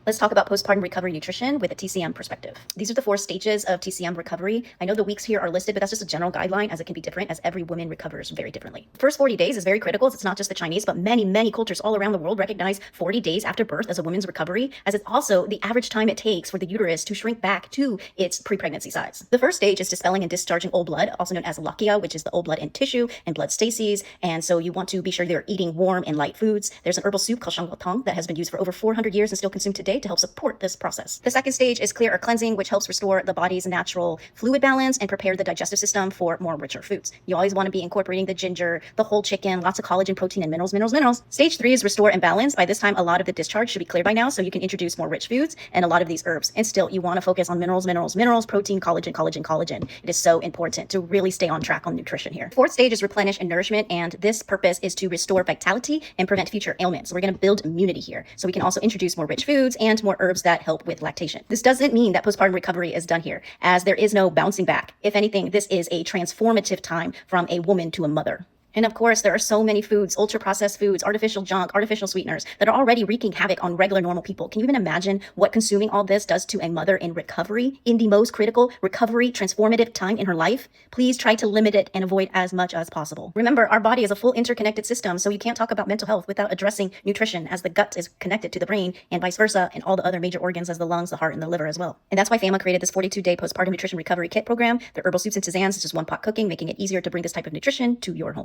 Let's talk about postpartum recovery nutrition with a TCM perspective. These are the 4 stages of TCM recovery. I know the weeks here are listed, but that's just a general guideline as it can be different as every woman recovers very differently. First 40 days is very critical. It's not just the Chinese, but many cultures all around the world recognize 40 days after birth as a woman's recovery, as it's also the average time it takes for the uterus to shrink back to its pre-pregnancy size. The first stage is dispelling and discharging old blood, also known as lakia, which is the old blood in tissue and blood stases. And so you want to be sure they're eating warm and light foods. There's an herbal soup called shangguotong that has been used for over 400 years and still consumed today to help support this process. The second stage is clear or cleansing, which helps restore the body's natural fluid balance and prepare the digestive system for more richer foods. You always want to be incorporating the ginger, the whole chicken, lots of collagen, protein, and minerals. Stage 3 is restore and balance. By this time, a lot of the discharge should be clear by now, so you can introduce more rich foods and a lot of these herbs. And still, you want to focus on minerals, protein, collagen. It is so important to really stay on track on nutrition here. Fourth stage is replenish and nourishment, and this purpose is to restore vitality and prevent future ailments. So we're going to build immunity here. So we can also introduce more rich foods and more herbs that help with lactation. This doesn't mean that postpartum recovery is done here, as there is no bouncing back. If anything, this is a transformative time from a woman to a mother. And of course, there are so many foods, ultra-processed foods, artificial junk, artificial sweeteners that are already wreaking havoc on regular, normal people. Can you even imagine what consuming all this does to a mother in recovery, in the most critical recovery, transformative time in her life? Please try to limit it and avoid as much as possible. Remember, our body is a full interconnected system, so you can't talk about mental health without addressing nutrition, as the gut is connected to the brain and vice versa, and all the other major organs as the lungs, the heart, and the liver as well. And that's why FAMA created this 42-day postpartum nutrition recovery kit program. The herbal soups and tisanes is just one pot cooking, making it easier to bring this type of nutrition to your home.